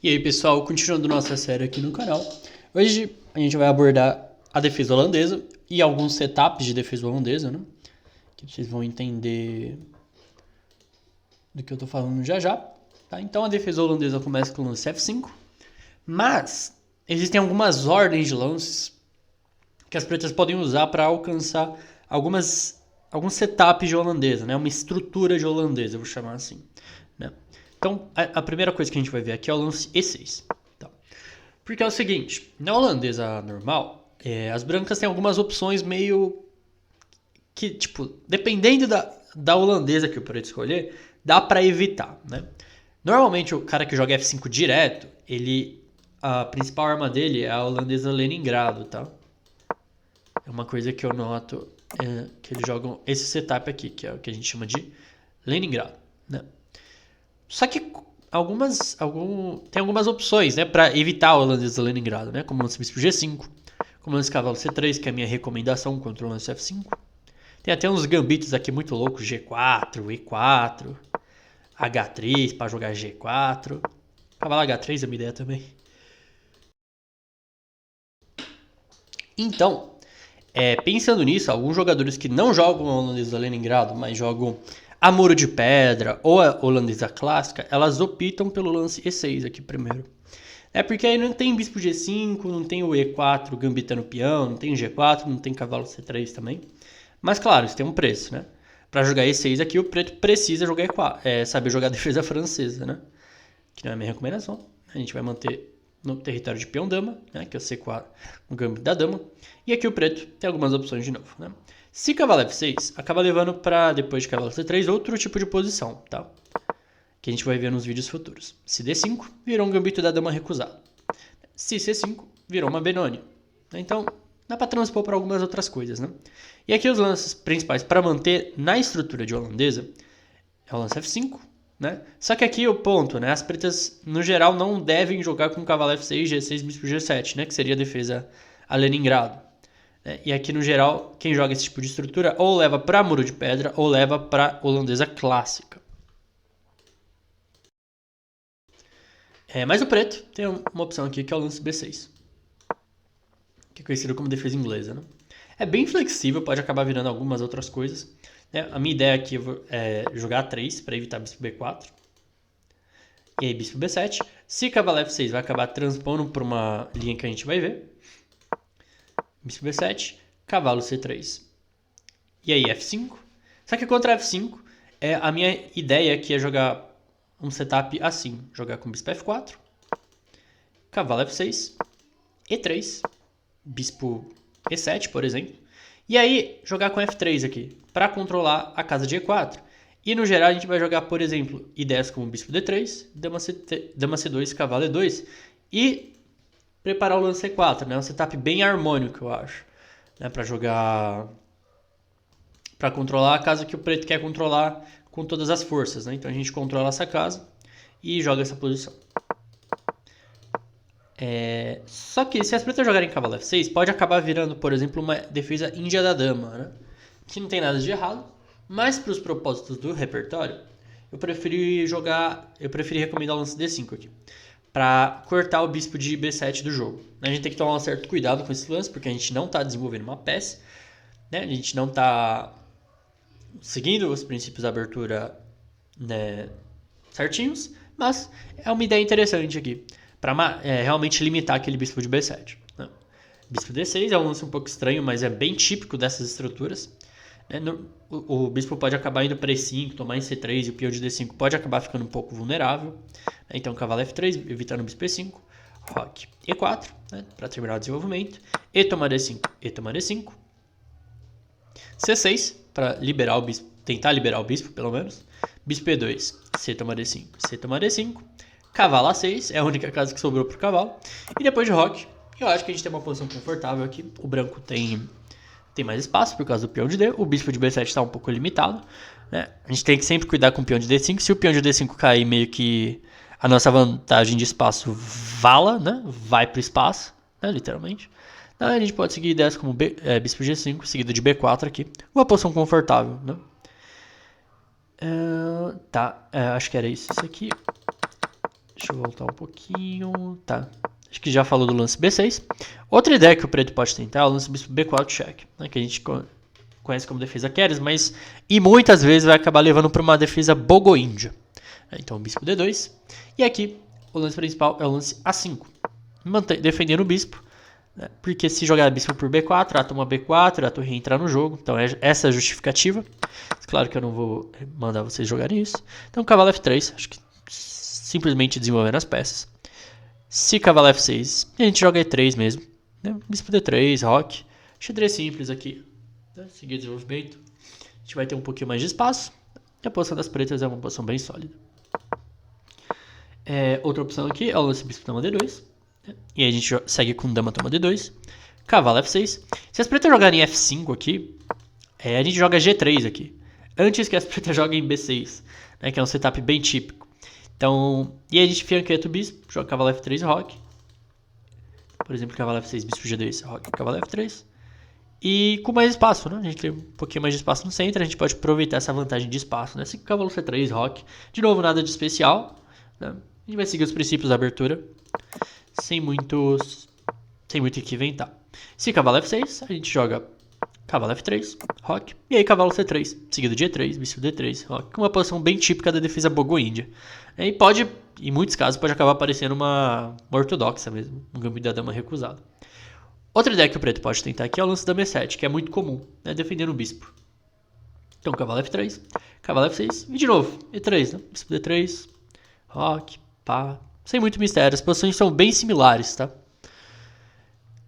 E aí pessoal, continuando nossa série aqui no canal, hoje a gente vai abordar a defesa holandesa e alguns setups de defesa holandesa, né? Que vocês vão entender do que eu tô falando já já. Tá? Então a defesa holandesa começa com o lance F5, mas existem algumas ordens de lances que as pretas podem usar para alcançar alguns setups de holandesa, né? Uma estrutura de holandesa, eu vou chamar assim. Né? Então, a primeira coisa que a gente vai ver aqui é o lance E6. Tá? Porque é o seguinte, na holandesa normal, as brancas têm algumas opções meio que, tipo, dependendo da holandesa que o preto escolher, dá para evitar, né? Normalmente o cara que joga F5 direto, a principal arma dele é a holandesa Leningrado, tá? É uma coisa que eu noto que eles jogam esse setup aqui, que é o que a gente chama de Leningrado, né? Só que tem algumas opções, né, para evitar o holandês Leningrado, né? Como o lance bispo G5, como o lance cavalo C3, que é a minha recomendação contra o lance F5. Tem até uns gambitos aqui muito loucos, G4, E4, H3 para jogar G4. Cavalo H3 é uma ideia também. Então, pensando nisso, alguns jogadores que não jogam a holandesa Leningrado, mas jogam a Muro de Pedra ou a holandesa clássica, elas optam pelo lance E6 aqui primeiro. Porque aí não tem bispo G5, não tem o E4 gambitando peão, não tem o G4, não tem cavalo C3 também. Mas claro, isso tem um preço, né? Para jogar E6 aqui, o preto precisa jogar E4, saber jogar a defesa francesa, né? Que não é a minha recomendação. A gente vai manter no território de peão-dama, né? Que é o C4, o gambito da dama. E aqui o preto tem algumas opções de novo, né? Se cavalo F6, acaba levando para, depois de cavalo C3, outro tipo de posição, tá? Que a gente vai ver nos vídeos futuros. Se D5, virou um gambito da dama recusado. Se C5, virou uma Benoni. Então, dá para transpor para algumas outras coisas, né? E aqui os lances principais para manter na estrutura de holandesa é o lance F5, né? Só que aqui o ponto, né? As pretas, no geral, não devem jogar com cavalo F6, G6, bispo G7, né? Que seria a defesa a Leningrado. E aqui, no geral, quem joga esse tipo de estrutura ou leva para muro de pedra ou leva para holandesa clássica. Mas o preto tem uma opção aqui que é o lance B6, que é conhecido como defesa inglesa, né? É bem flexível, pode acabar virando algumas outras coisas. Né? A minha ideia aqui é jogar 3 para evitar bispo B4. E aí bispo B7. Se cavalo F6 vai acabar transpondo por uma linha que a gente vai ver. Bispo B7, cavalo C3. E aí F5. Só que contra F5, a minha ideia aqui é jogar um setup assim. Jogar com bispo F4, cavalo F6, E3, bispo E7, por exemplo. E aí, jogar com F3 aqui, para controlar a casa de E4. E no geral, a gente vai jogar, por exemplo, ideias como bispo D3, dama C2, cavalo E2. E preparar o lance E4, né? Um setup bem harmônico, eu acho. Né? Para jogar... para controlar a casa que o preto quer controlar com todas as forças, né? Então a gente controla essa casa e joga essa posição. Só que se as pretas jogarem cavalo F6, pode acabar virando, por exemplo, uma defesa índia da dama, né? Que não tem nada de errado, mas para os propósitos do repertório, eu preferi recomendar o lance D5 aqui, para cortar o bispo de B7 do jogo. A gente tem que tomar um certo cuidado com esse lance, porque a gente não está desenvolvendo uma peça, né? A gente não está seguindo os princípios da abertura, né, certinhos, mas é uma ideia interessante aqui, para realmente limitar aquele bispo de B7. Né? Bispo D6 é um lance um pouco estranho, mas é bem típico dessas estruturas. Né? O bispo pode acabar indo para E5, tomar em C3 e o peão de D5 pode acabar ficando um pouco vulnerável. Né? Então cavalo F3, evitando o bispo E5, roque E4, né, para terminar o desenvolvimento, E tomar D5, E tomar D5, C6, para liberar o bispo, tentar liberar o bispo pelo menos, bispo E2, C tomar D5, C tomar D5, cavalo A6, é a única casa que sobrou pro cavalo, e depois de roque, eu acho que a gente tem uma posição confortável aqui, o branco tem mais espaço por causa do peão de D, o bispo de B7 está um pouco limitado, né? A gente tem que sempre cuidar com o peão de D5, se o peão de D5 cair, meio que a nossa vantagem de espaço vala, né? Vai pro espaço, né? Literalmente. Então a gente pode seguir ideias como bispo G5, seguido de B4 aqui, uma posição confortável, né? Acho que era isso aqui. Deixa eu voltar um pouquinho. Tá. Acho que já falou do lance B6. Outra ideia que o preto pode tentar é o lance bispo B4 check, né, que a gente conhece como defesa Keres, mas e muitas vezes vai acabar levando para uma defesa bogo-índia. Então, bispo D2. E aqui, o lance principal é o lance A5. Defendendo o bispo, né, porque se jogar bispo por B4, a toma B4, a torre entrar no jogo. Então, essa é a justificativa. Claro que eu não vou mandar vocês jogarem isso. Então, cavalo F3, acho que simplesmente desenvolvendo as peças. Se cavalo F6, a gente joga E3 mesmo. Né? Bispo D3, roque. Xadrez simples aqui. Né? Seguir desenvolvimento. A gente vai ter um pouquinho mais de espaço. E a posição das pretas é uma posição bem sólida. Outra opção aqui é o lance bispo toma D2. Né? E aí a gente segue com dama toma D2. Cavalo F6. Se as pretas jogarem F5 aqui, a gente joga G3 aqui. Antes que as pretas joguem B6. Né? Que é um setup bem típico. Então, e aí a gente fianqueta o bispo, joga cavalo F3 roque. Por exemplo, cavalo F6, bispo G2, roque, cavalo F3. E com mais espaço, né? A gente tem um pouquinho mais de espaço no centro, a gente pode aproveitar essa vantagem de espaço, né? Assim, cavalo C3, roque. De novo, nada de especial, né? A gente vai seguir os princípios da abertura, sem muito o que inventar. Se cavalo F6, a gente joga cavalo F3, roque, e aí cavalo C3, seguido de E3, bispo D3, roque, uma posição bem típica da defesa bogo-índia. E pode, em muitos casos, pode acabar parecendo uma ortodoxa mesmo, um gambito da dama recusado. Outra ideia que o preto pode tentar aqui é o lance da B7, que é muito comum, né, defendendo o bispo. Então, cavalo F3, cavalo F6, e de novo, E3, né, bispo D3, roque, pá, sem muito mistério, as posições são bem similares, tá?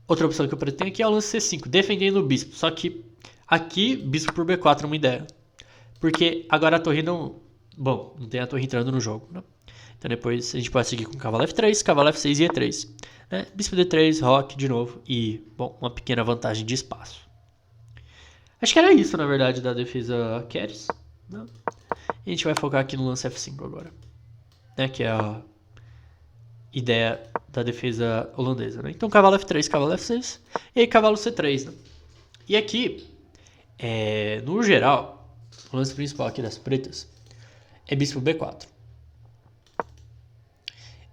Outra opção que eu preto tem aqui é o lance C5, defendendo o bispo. Só que aqui, bispo por B4 é uma ideia. Porque agora a torre não... Bom, não tem a torre entrando no jogo, né? Então depois a gente pode seguir com cavalo F3, cavalo F6 e E3. Né? Bispo D3, roque de novo e, bom, uma pequena vantagem de espaço. Acho que era isso, na verdade, da defesa Keres. Né? E a gente vai focar aqui no lance F5 agora. Né? Que é a ideia da defesa holandesa, né? Então, cavalo F3, cavalo F6, e aí cavalo C3, né? E aqui, no geral, o lance principal aqui das pretas é bispo B4.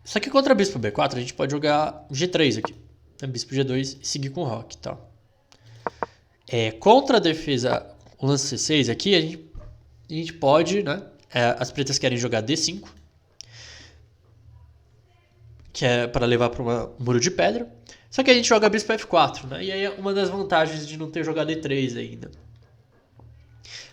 Só que contra bispo B4, a gente pode jogar G3 aqui, né? Bispo G2 e seguir com roque, tá? Contra a defesa, o lance C6 aqui, a gente pode, né? As pretas querem jogar D5, que é para levar para um muro de pedra. Só que a gente joga bispo F4, né? E aí é uma das vantagens de não ter jogado E3 ainda.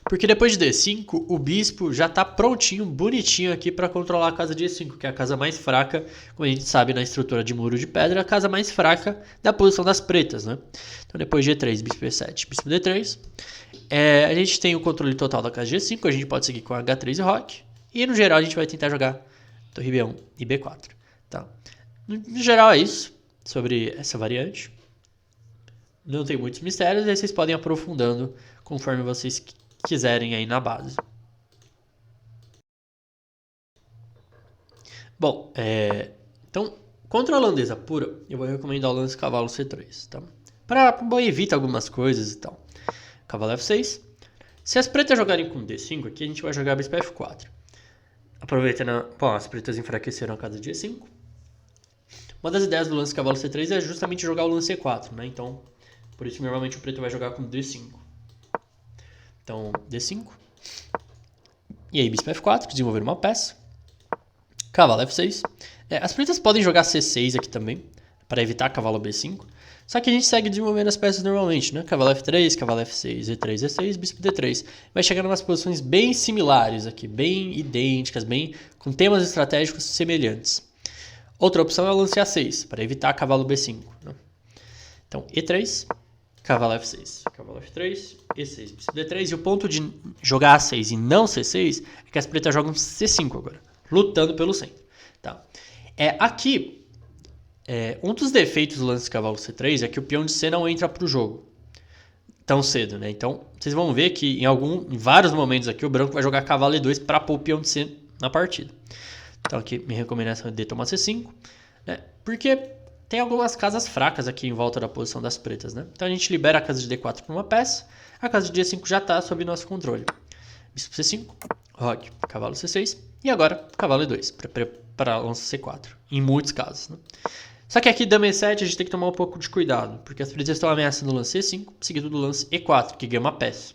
Porque depois de D5, o bispo já está prontinho, bonitinho aqui para controlar a casa de E5, que é a casa mais fraca, como a gente sabe na estrutura de muro de pedra, a casa mais fraca da posição das pretas, né? Então depois de E3, bispo E7, bispo D3, a gente tem o controle total da casa de E5, a gente pode seguir com H3 e roque, e no geral a gente vai tentar jogar torre B1 e B4. Tá. No geral é isso sobre essa variante. Não tem muitos mistérios, e aí vocês podem ir aprofundando conforme vocês quiserem aí na base. Bom, então, contra a holandesa pura, eu vou recomendar o lance cavalo C3, tá? Para evitar algumas coisas e tal. Cavalo F6. Se as pretas jogarem com D5 aqui, a gente vai jogar bispo F4. Aproveitando, as pretas enfraqueceram a casa de E5. Uma das ideias do lance cavalo C3 é justamente jogar o lance E4, né? Então, por isso normalmente o preto vai jogar com D5. Então, D5. E aí bispo F4, desenvolver uma peça. Cavalo F6. As pretas podem jogar C6 aqui também, para evitar cavalo B5. Só que a gente segue desenvolvendo as peças normalmente, né? Cavalo F3, cavalo F6, E3, E6, bispo D3. Vai chegar em umas posições bem similares aqui, bem idênticas, bem com temas estratégicos semelhantes. Outra opção é o lance A6, para evitar cavalo B5. Né? Então, E3, cavalo F6, cavalo F3, E6, bispo D3. E o ponto de jogar A6 e não C6 é que as pretas jogam C5 agora, lutando pelo centro. Tá? Aqui, um dos defeitos do lance cavalo C3 é que o peão de C não entra para o jogo tão cedo. Né? Então, vocês vão ver que em vários momentos aqui o branco vai jogar cavalo E2 para pôr o peão de C na partida. Então aqui minha recomendação é D tomar C5, né? Porque tem algumas casas fracas aqui em volta da posição das pretas, né? Então a gente libera a casa de D4 para uma peça, a casa de D5 já está sob nosso controle. Bispo C5, roque, cavalo C6 e agora cavalo E2, para para lance C4, em muitos casos, né? Só que aqui dama E7 a gente tem que tomar um pouco de cuidado, porque as pretas estão ameaçando o lance E5, seguido do lance E4, que ganha uma peça.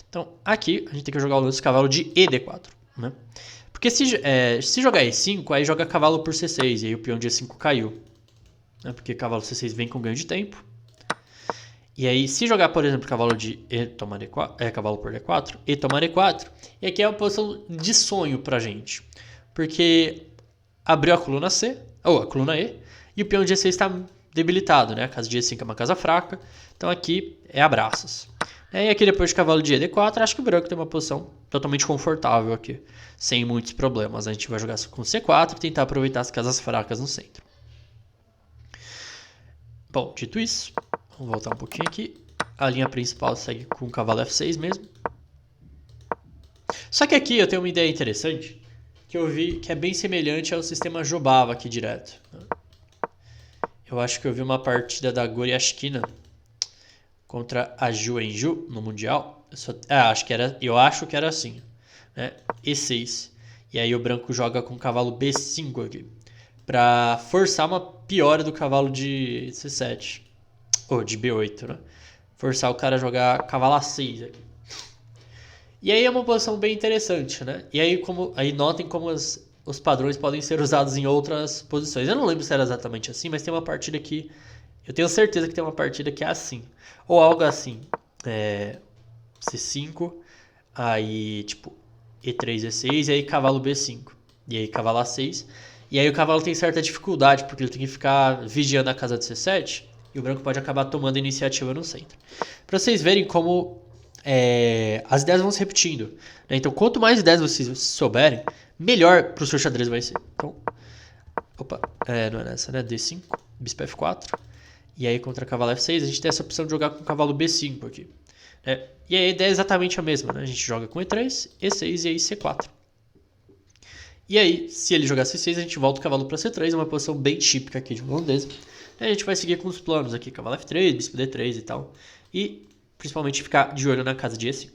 Então aqui a gente tem que jogar o lance cavalo de ED4, né? Porque se jogar E5, aí joga cavalo por C6, e aí o peão de E5 caiu, né? Porque cavalo C6 vem com ganho de tempo. E aí, se jogar, por exemplo, cavalo de E tomar E4, cavalo por D4, E tomar E4, e aqui é uma posição de sonho pra gente. Porque abriu a coluna C, ou a coluna E, e o peão de E6 está debilitado, né? A casa de E5 é uma casa fraca, então aqui é abraços. E aqui depois de cavalo de ED4, acho que o branco tem uma posição totalmente confortável aqui, sem muitos problemas. A gente vai jogar com C4 e tentar aproveitar as casas fracas no centro. Bom, dito isso, vamos voltar um pouquinho aqui. A linha principal segue com o cavalo F6 mesmo. Só que aqui eu tenho uma ideia interessante, que eu vi que é bem semelhante ao sistema Jobava aqui direto. Eu acho que eu vi uma partida da Goryashkina contra a Ju Enju no Mundial. Eu acho que era assim, né? E6. E aí o branco joga com o cavalo B5 aqui, para forçar uma piora do cavalo de C7. Ou de B8, né? Forçar o cara a jogar cavalo A6 aqui. E aí é uma posição bem interessante, né? E aí notem como os padrões podem ser usados em outras posições. Eu não lembro se era exatamente assim, mas tem uma partida que... Eu tenho certeza que tem uma partida que é assim. Ou algo assim. C5, aí tipo E3, E6, e aí cavalo B5. E aí cavalo A6. E aí o cavalo tem certa dificuldade, porque ele tem que ficar vigiando a casa de C7, e o branco pode acabar tomando a iniciativa no centro. Para vocês verem como as ideias vão se repetindo, né? Então quanto mais ideias vocês souberem, melhor para o seu xadrez vai ser. Então, não é nessa, né? D5, bispo F4. E aí contra cavalo F6 a gente tem essa opção de jogar com cavalo B5 aqui, né? E aí a ideia é exatamente a mesma, né? A gente joga com E3, E6 e aí C4. E aí, se ele jogar C6, a gente volta o cavalo para C3, uma posição bem típica aqui de uma holandesa. E a gente vai seguir com os planos aqui, cavalo F3, bispo D3 e tal. E principalmente ficar de olho na casa de E5.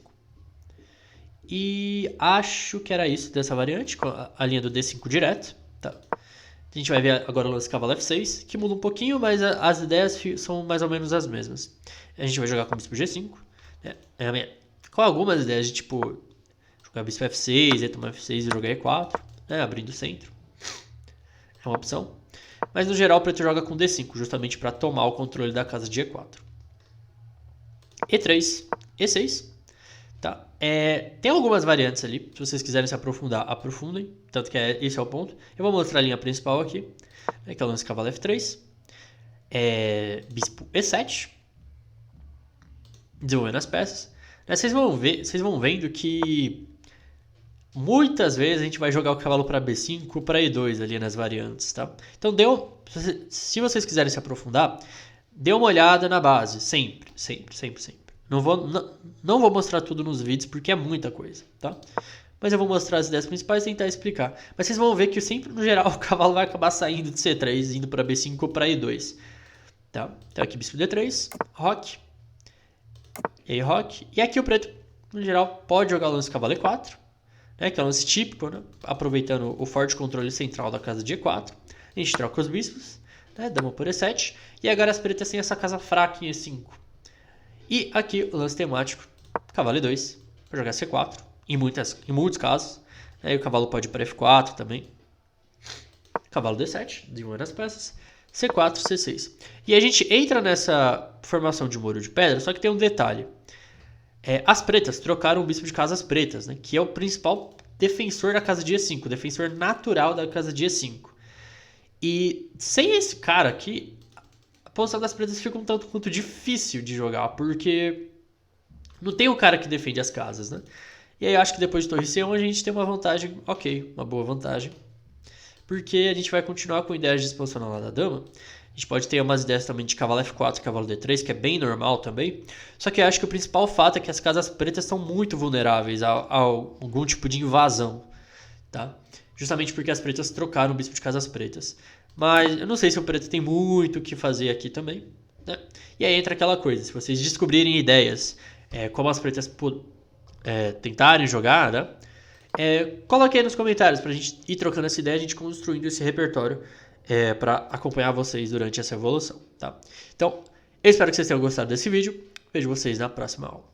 E acho que era isso dessa variante, com a linha do D5 direto. Tá? A gente vai ver agora o lance cavalo F6, que muda um pouquinho, mas as ideias são mais ou menos as mesmas. A gente vai jogar com bispo G5, né? Com algumas ideias de tipo jogar bispo F6, tomar F6 e jogar E4, né? Abrindo o centro. É uma opção. Mas no geral o preto joga com D5, justamente para tomar o controle da casa de E4. E3, E6. Tá? Tem algumas variantes ali, se vocês quiserem se aprofundar, aprofundem, tanto que esse é o ponto. Eu vou mostrar a linha principal aqui, que é o lance cavalo F3, bispo E7, desenvolvendo as peças. Vocês vão vendo que muitas vezes a gente vai jogar o cavalo para B5 para E2 ali nas variantes, tá? Então se vocês quiserem se aprofundar, dê uma olhada na base, sempre. Não vou mostrar tudo nos vídeos porque é muita coisa, tá? Mas eu vou mostrar as ideias principais e tentar explicar. Mas vocês vão ver que sempre, no geral, o cavalo vai acabar saindo de C3, indo para B5 ou para E2. Tá? Então aqui bispo D3, roque. E aí roque. E aqui o preto, no geral, pode jogar o lance cavalo E4, né? Que é um lance típico, né? Aproveitando o forte controle central da casa de E4. A gente troca os bispos, né? Dama por E7. E agora as pretas têm essa casa fraca em E5. E aqui o lance temático, cavalo E2, para jogar C4, em muitos casos. Aí o cavalo pode ir para F4 também. Cavalo D7, desenvolvendo as peças. C4, C6. E a gente entra nessa formação de muro de pedra, só que tem um detalhe. As pretas trocaram o bispo de casas pretas, né, que é o principal defensor da casa de E5, defensor natural da casa de E5. E sem esse cara aqui, a posição das pretas fica um tanto quanto difícil de jogar, porque não tem um cara que defende as casas, né? E aí eu acho que depois de torre C1 a gente tem uma vantagem, uma boa vantagem, porque a gente vai continuar com ideias de expansão na lado da dama. A gente pode ter umas ideias também de cavalo F4 e cavalo D3, que é bem normal também. Só que eu acho que o principal fato é que as casas pretas são muito vulneráveis a algum tipo de invasão, tá? Justamente porque as pretas trocaram o bispo de casas pretas. Mas eu não sei se o preto tem muito o que fazer aqui também, né? E aí entra aquela coisa, se vocês descobrirem ideias, como as pretas tentarem jogar, né? Coloque aí nos comentários pra gente ir trocando essa ideia, a gente construindo esse repertório para acompanhar vocês durante essa evolução, tá? Então, eu espero que vocês tenham gostado desse vídeo. Vejo vocês na próxima aula.